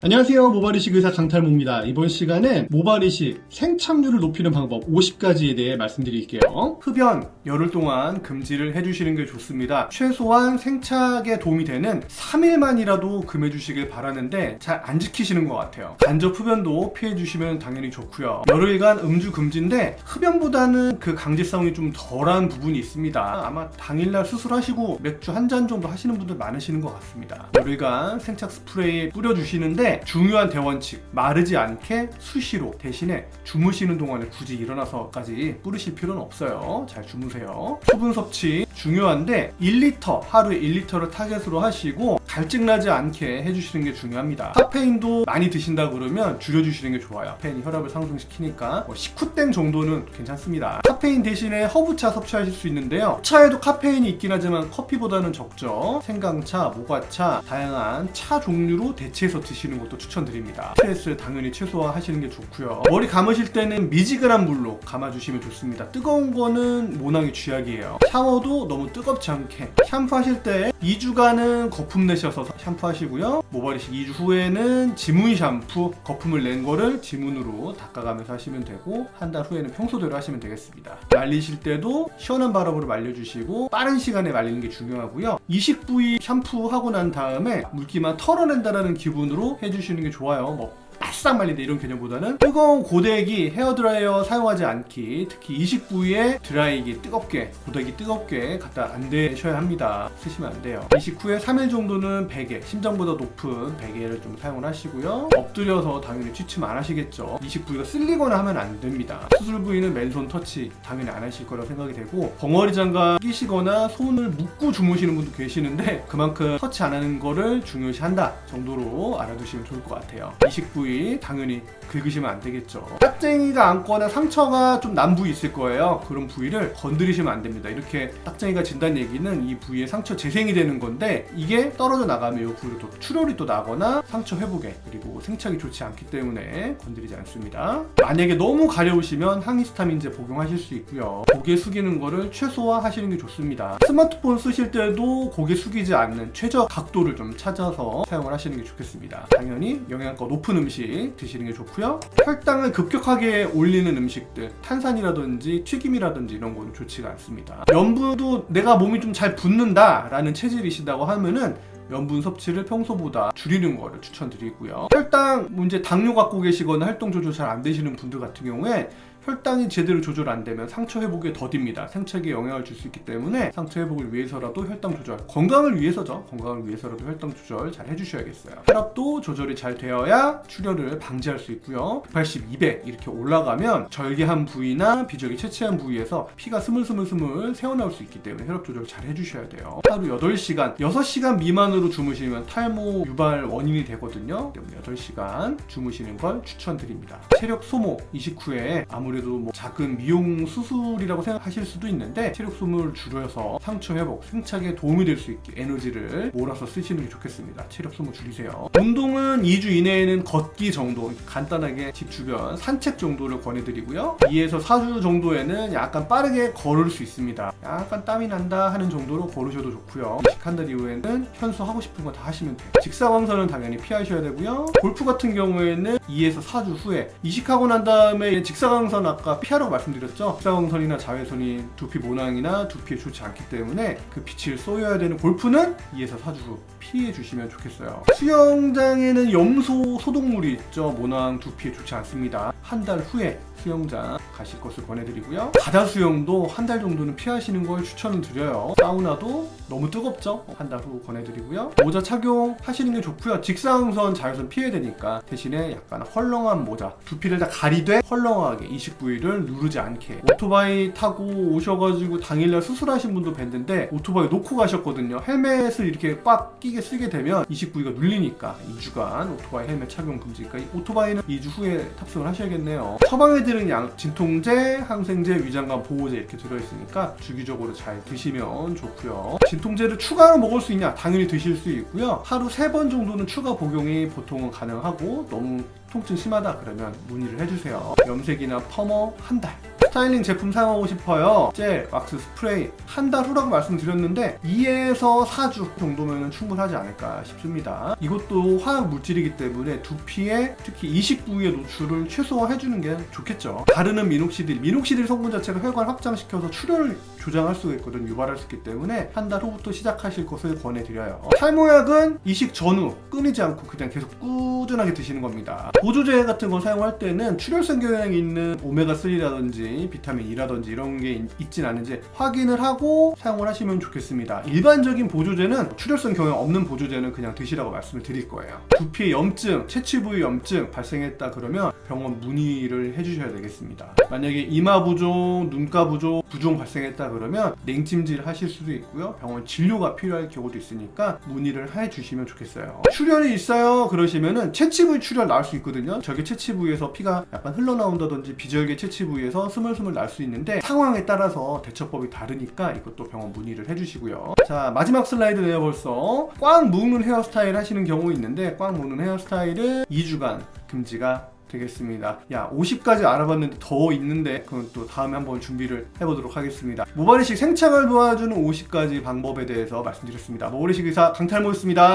안녕하세요. 모발이식 의사 강탈모입니다. 이번 시간엔 모발이식 생착률을 높이는 방법 50가지에 대해 말씀드릴게요. 흡연 열흘 동안 금지를 해주시는 게 좋습니다. 최소한 생착에 도움이 되는 3일만이라도 금해주시길 바라는데 잘 안 지키시는 것 같아요. 간접 흡연도 피해주시면 당연히 좋고요. 열흘간 음주 금지인데 흡연보다는 그 강제성이 좀 덜한 부분이 있습니다. 아마 당일날 수술하시고 맥주 한 잔 정도 하시는 분들 많으시는 것 같습니다. 열흘간 생착 스프레이 뿌려주시는데 중요한 대원칙, 마르지 않게 수시로, 대신에 주무시는 동안에 굳이 일어나서까지 뿌리실 필요는 없어요. 잘 주무세요. 수분 섭취 중요한데 1리터, 하루에 1리터를 타겟으로 하시고 갈증나지 않게 해주시는 게 중요합니다. 카페인도 많이 드신다 그러면 줄여주시는 게 좋아요. 카페인이 혈압을 상승시키니까 19땡 정도는 괜찮습니다. 카페인 대신에 허브차 섭취하실 수 있는데요. 차에도 카페인이 있긴 하지만 커피보다는 적죠. 생강차, 모과차, 다양한 차 종류로 대체해서 드시는 것도 추천드립니다. 스트레스 당연히 최소화하시는 게 좋고요. 머리 감으실 때는 미지근한 물로 감아주시면 좋습니다. 뜨거운 거는 모낭이 쥐약이에요. 샤워도 너무 뜨겁지 않게. 샴푸하실 때 2주간은 거품 내셔서 샴푸하시고요. 모발이식 2주 후에는 지문 샴푸, 거품을 낸 거를 지문으로 닦아가면서 하시면 되고, 한 달 후에는 평소대로 하시면 되겠습니다. 말리실 때도 시원한 바람으로 말려주시고 빠른 시간에 말리는 게 중요하고요. 이식 부위 샴푸하고 난 다음에 물기만 털어낸다는 기분으로 해주시는 게 좋아요. 바싹 말린다 이런 개념보다는 뜨거운 고데기, 헤어드라이어 사용하지 않기, 특히 이식 부위에 드라이기 뜨겁게, 고데기 뜨겁게 갖다 안 대셔야 합니다. 쓰시면 안 돼요. 이식 후에 3일 정도는 베개, 심장보다 높은 베개를 좀 사용을 하시고요. 엎드려서 당연히 취침 안 하시겠죠. 이식 부위가 쓸리거나 하면 안 됩니다. 수술 부위는 맨손 터치 당연히 안 하실 거라고 생각이 되고, 벙어리 장갑 끼시거나 손을 묶고 주무시는 분도 계시는데 그만큼 터치 안 하는 거를 중요시한다 정도로 알아두시면 좋을 것 같아요. 이식 부위 당연히 긁으시면 안 되겠죠. 딱쟁이가 앉거나 상처가 좀 난 부위 있을 거예요. 그런 부위를 건드리시면 안 됩니다. 이렇게 딱쟁이가 진다는 얘기는 이 부위에 상처 재생이 되는 건데, 이게 떨어져 나가면 이 부위로 또 출혈이 또 나거나 상처 회복에, 그리고 생착이 좋지 않기 때문에 건드리지 않습니다. 만약에 너무 가려우시면 항히스타민제 복용하실 수 있고요. 고개 숙이는 거를 최소화하시는 게 좋습니다. 스마트폰 쓰실 때도 고개 숙이지 않는 최저 각도를 좀 찾아서 사용을 하시는 게 좋겠습니다. 당연히 영양가 높은 음식 드시는 게 좋고요. 혈당을 급격하게 올리는 음식들, 탄산이라든지 튀김이라든지 이런 거는 좋지가 않습니다. 염분도 내가 몸이 좀 잘 붓는다 라는 체질이시다고 하면은 염분 섭취를 평소보다 줄이는 거를 추천드리고요. 혈당 문제, 당뇨 갖고 계시거나 활동 조절 잘 안 되시는 분들 같은 경우에 혈당이 제대로 조절 안 되면 상처 회복에 더딥니다. 생착에 영향을 줄 수 있기 때문에 상처 회복을 위해서라도 혈당 조절, 건강을 위해서죠. 건강을 위해서라도 혈당 조절 잘 해주셔야겠어요. 혈압도 조절이 잘 되어야 출혈을 방지할 수 있고요. 180, 200 이렇게 올라가면 절개한 부위나 비절기 채취한 부위에서 피가 스물스물 새어나올 수 있기 때문에 혈압 조절 잘 해주셔야 돼요. 하루 8시간, 6시간 미만으로 주무시면 탈모 유발 원인이 되거든요. 8시간 주무시는 걸 추천드립니다. 체력 소모, 이식 후에 아무래도 작은 미용 수술이라고 생각하실 수도 있는데, 체력 소모를 줄여서 상처 회복, 생착에 도움이 될 수 있게 에너지를 몰아서 쓰시는 게 좋겠습니다. 체력 소모 줄이세요. 운동은 2주 이내에는 걷기 정도, 간단하게 집 주변 산책 정도를 권해드리고요. 2에서 4주 정도에는 약간 빠르게 걸을 수 있습니다. 약간 땀이 난다 하는 정도로 걸으셔도 좋고요. 이식한 달 이후에는 현수 하고 싶은 거 다 하시면 돼요. 직사광선은 당연히 피하셔야 되고요. 골프 같은 경우에는 2에서 4주 후에 이식하고 난 다음에 직사광선 아까 피하라고 말씀드렸죠. 직사광선이나 자외선이 두피 모낭이나 두피에 좋지 않기 때문에 그 빛을 쏘여야 되는 골프는 2에서 4주 후 피해 주시면 좋겠어요. 수영장에는 염소 소독물이 있죠. 모낭 두피에 좋지 않습니다. 한 달 후에 수영장 가실 것을 권해드리고요. 바다 수영도 한 달 정도는 피하시는 걸 추천을 드려요. 사우나도 너무 뜨겁죠? 한 달 후 권해드리고요. 모자 착용하시는 게 좋고요. 직사광선, 자외선 피해야 되니까 대신에 약간 헐렁한 모자, 두피를 다 가리되 헐렁하게 이식 부위를 누르지 않게. 오토바이 타고 오셔가지고 당일날 수술하신 분도 뵀는데 오토바이 놓고 가셨거든요. 헬멧을 이렇게 꽉 끼게 쓰게 되면 이식 부위가 눌리니까 2주간 오토바이 헬멧 착용 금지니까 오토바이는 2주 후에 탑승을 하셔야겠네요. 처방해드리는 진통제, 항생제, 위장관 보호제 이렇게 들어있으니까 주기적으로 잘 드시면 좋고요. 진통제를 추가로 먹을 수 있냐? 당연히 드실 수 있고요. 하루 3번 정도는 추가 복용이 보통은 가능하고, 너무 통증 심하다 그러면 문의를 해주세요. 염색이나 펌어 한 달, 스타일링 제품 사용하고 싶어요. 젤, 왁스, 스프레이 한 달 후라고 말씀드렸는데 2에서 4주 정도면 충분하지 않을까 싶습니다. 이것도 화학 물질이기 때문에 두피에 특히 이식 부위의 노출을 최소화해주는 게 좋겠죠. 가르는 미녹시딜 성분 자체가 혈관 확장시켜서 출혈을 조장할 수가 있거든요. 유발할 수 있기 때문에 한 달 후부터 시작하실 것을 권해드려요. 탈모약은 이식 전후 끊이지 않고 그냥 계속 꾸준하게 드시는 겁니다. 보조제 같은 거 사용할 때는 출혈성 경향이 있는 오메가3라든지 비타민 E라든지 이런 게 있진 않은지 확인을 하고 사용을 하시면 좋겠습니다. 일반적인 보조제는 출혈성 경향 없는 보조제는 그냥 드시라고 말씀을 드릴 거예요. 두피에 염증, 채취 부위 염증 발생했다 그러면 병원 문의를 해주셔야 되겠습니다. 만약에 이마 부종, 눈가 부종 발생했다 그러면 냉찜질 하실 수도 있고요. 병원 진료가 필요할 경우도 있으니까 문의를 해주시면 좋겠어요. 출혈이 있어요 그러시면은 채취 부위 출혈 나올 수 있거든요. 절개 채취 부위에서 피가 약간 흘러나온다든지 비절개 채취 부위에서 스물스물 날 수 있는데 상황에 따라서 대처법이 다르니까 이것도 병원 문의를 해주시고요. 자, 마지막 슬라이드네요. 벌써 꽉 묶는 헤어스타일 하시는 경우 있는데 꽉 묶는 헤어스타일은 2주간 금지가 되겠습니다. 야, 50까지 알아봤는데 더 있는데 그건 또 다음에 한번 준비를 해보도록 하겠습니다. 모발이식 생착을 도와주는 50가지 방법에 대해서 말씀드렸습니다. 모발이식 의사 강탈모였습니다.